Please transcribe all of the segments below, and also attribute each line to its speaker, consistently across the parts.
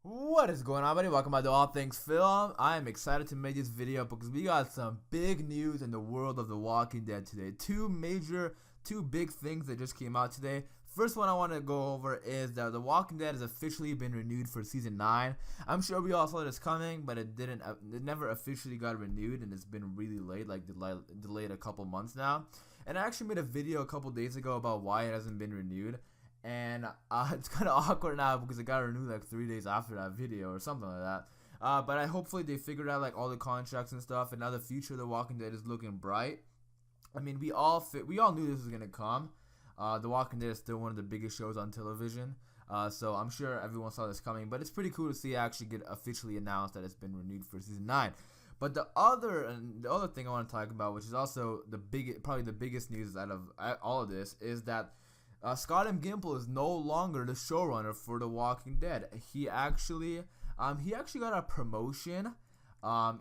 Speaker 1: What is going on, buddy? Welcome back to All Things Film. I am excited to make this video because we got some big news in the world of The Walking Dead today. Two big things that just came out today. First one I want to go over is that The Walking Dead has officially been renewed for season 9. I'm sure we all saw this coming, but it never officially got renewed, and it's been really late, like delayed a couple months now. And I actually made a video a couple days ago about why it hasn't been renewed. And it's kind of awkward now because it got renewed like 3 days after that video or something like that. But hopefully they figured out like all the contracts and stuff, and now the future of The Walking Dead is looking bright. I mean, we all knew this was gonna come. The Walking Dead is still one of the biggest shows on television, so I'm sure everyone saw this coming. But it's pretty cool to see it actually get officially announced that it's been renewed for season 9. But the other thing I want to talk about, which is also probably the biggest news out of all of this, is that Scott M. Gimple is no longer the showrunner for The Walking Dead. He actually got a promotion.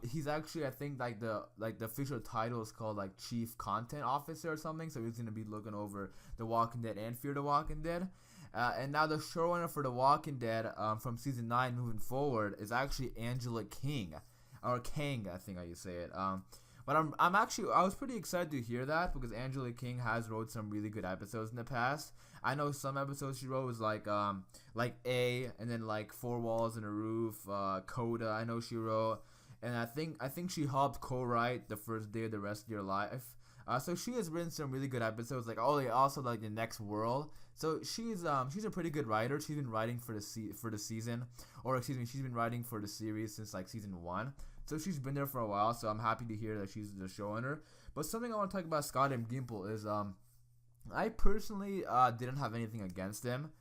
Speaker 1: He's actually, I think, like the official title is called like Chief Content Officer or something. So he's gonna be looking over The Walking Dead and Fear the Walking Dead. And now the showrunner for The Walking Dead from season 9 moving forward is actually Angela King, or Kang, I think how you say it. But I was pretty excited to hear that because Angela King has wrote some really good episodes in the past. I know some episodes she wrote was like A, and then like Four Walls and a Roof, Coda. I know she wrote, and I think she helped co-write The First Day of the Rest of Your Life. So she has written some really good episodes, like also like The Next World. So she's a pretty good writer. She's been writing for the season, or excuse me, she's been writing for the series since like season 1. So she's been there for a while, so I'm happy to hear that she's the showrunner. But something I want to talk about Scott M. Gimple is I personally didn't have anything against him.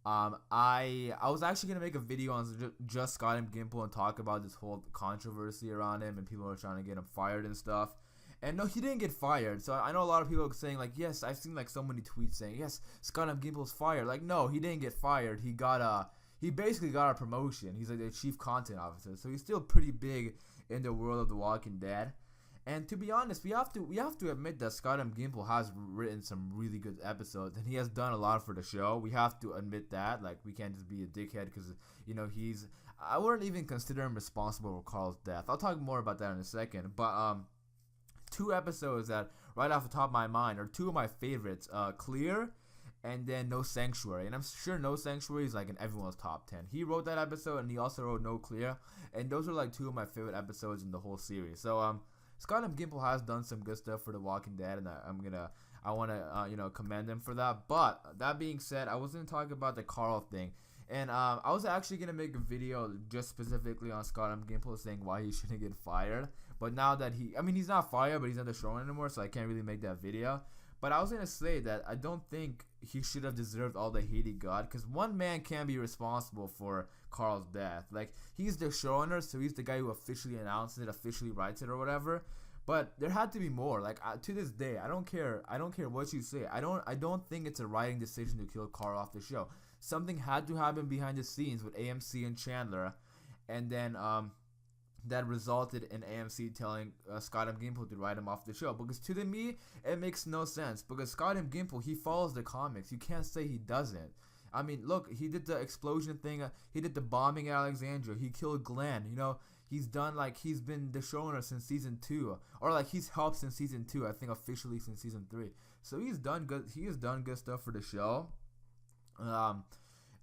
Speaker 1: I was actually gonna make a video on just Scott M. Gimple and talk about this whole controversy around him and people are trying to get him fired and stuff. And no, he didn't get fired. So I know a lot of people are saying like, yes, I've seen like so many tweets saying yes, Scott M. Gimple's fired. Like, no, he didn't get fired. He basically got a promotion. He's like the chief content officer, so he's still pretty big in the world of The Walking Dead. And to be honest, we have to admit that Scott M. Gimple has written some really good episodes, and he has done a lot for the show. We have to admit that. Like, we can't just be a dickhead because I wouldn't even consider him responsible for Carl's death. I'll talk more about that in a second. But two episodes that right off the top of my mind are two of my favorites. Clear. And then No Sanctuary, and I'm sure No Sanctuary is like in everyone's top 10. He wrote that episode, and he also wrote No Clear, and those are like two of my favorite episodes in the whole series. So Scott M. Gimple has done some good stuff for The Walking Dead, and I want to commend him for that. But that being said, I was gonna talk about the Carl thing, and I was actually gonna make a video just specifically on Scott M. Gimple saying why he shouldn't get fired. But now that he's not fired, but he's not the showrunner anymore, so I can't really make that video. But I was going to say that I don't think he should have deserved all the hate he got, because one man can't be responsible for Carl's death. Like, he's the showrunner, so he's the guy who officially announced it, officially writes it or whatever. But there had to be more. Like, to this day, I don't care what you say. I don't think it's a writing decision to kill Carl off the show. Something had to happen behind the scenes with AMC and Chandler, and then that resulted in AMC telling Scott M. Gimple to write him off the show. Because to me, it makes no sense. Because Scott M. Gimple, he follows the comics. You can't say he doesn't. I mean, look, he did the explosion thing. He did the bombing at Alexandria. He killed Glenn. He's been the showrunner since season 2. Or like he's helped since season 2. I think officially since season 3. So he's done good. He has done good stuff for the show.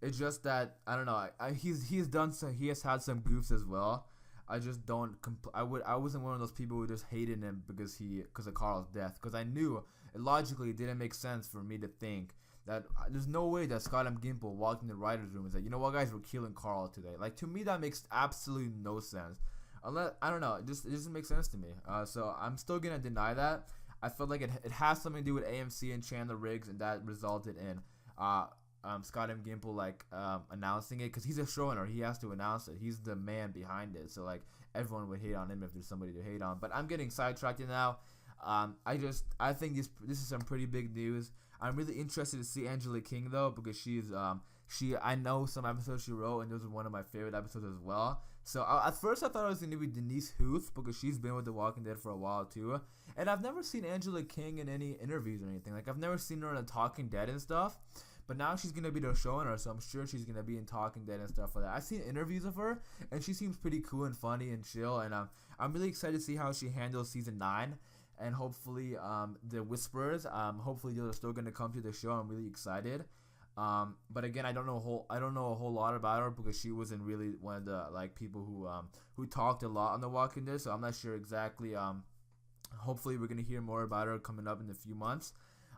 Speaker 1: It's just that, I don't know. He has had some goofs as well. I just don't. I wasn't one of those people who just hated him because of Carl's death. Because I knew logically it didn't make sense for me to think that there's no way that Scott M. Gimple walked in the writers' room and said, you know what, guys, we're killing Carl today. Like, to me, that makes absolutely no sense. Unless, I don't know, it doesn't make sense to me. So I'm still gonna deny that. I felt like it has something to do with AMC and Chandler Riggs, and that resulted in Scott M. Gimple announcing it, because he's a showrunner. He has to announce it. He's the man behind it. So like everyone would hate on him if there's somebody to hate on. But I'm getting sidetracked now. I think this is some pretty big news. I'm really interested to see Angela King though, because I know some episodes she wrote, and those are one of my favorite episodes as well. So at first I thought it was gonna be Denise Huth, because she's been with The Walking Dead for a while too. And I've never seen Angela King in any interviews or anything. Like, I've never seen her in a Talking Dead and stuff. but now she's gonna be the showrunner, so I'm sure she's gonna be in Talking Dead and stuff like that. I've seen interviews of her, and she seems pretty cool and funny and chill, and I'm really excited to see how she handles season 9. And hopefully, the Whisperers, hopefully they're still gonna come to the show. I'm really excited. But again, I don't know a whole lot about her because she wasn't really one of the like people who talked a lot on The Walking Dead. So I'm not sure exactly. Hopefully, we're gonna hear more about her coming up in a few months.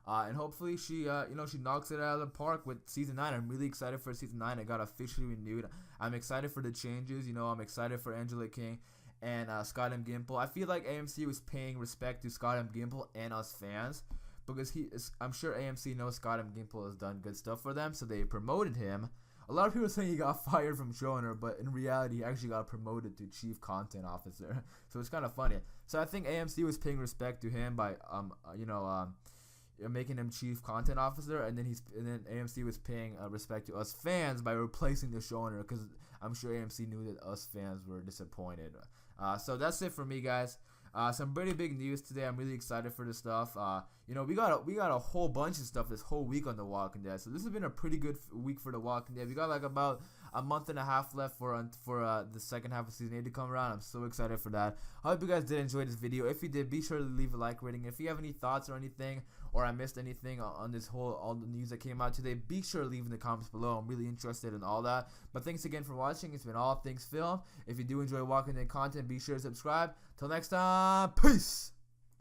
Speaker 1: And hopefully she she knocks it out of the park with season 9. I'm really excited for season 9. It got officially renewed. I'm excited for the changes. I'm excited for Angela King and Scott M. Gimple. I feel like AMC was paying respect to Scott M. Gimple and us fans because I'm sure AMC knows Scott M. Gimple has done good stuff for them, so they promoted him. A lot of people saying he got fired from showrunner, but in reality, he actually got promoted to chief content officer. So it's kind of funny. So I think AMC was paying respect to him by making him chief content officer, and then AMC was paying respect to us fans by replacing the showrunner because I'm sure AMC knew that us fans were disappointed. So that's it for me, guys. Some pretty big news today. I'm really excited for this stuff. We got a whole bunch of stuff this whole week on The Walking Dead. So this has been a pretty good week for The Walking Dead. We got like about a month and a half left for the second half of season 8 to come around. I'm so excited for that. I hope you guys did enjoy this video. If you did, be sure to leave a like rating. If you have any thoughts or anything, or I missed anything on this all the news that came out today, be sure to leave in the comments below. I'm really interested in all that. But thanks again for watching. It's been All Things Film. If you do enjoy Walking Dead content, be sure to subscribe. Till next time, peace.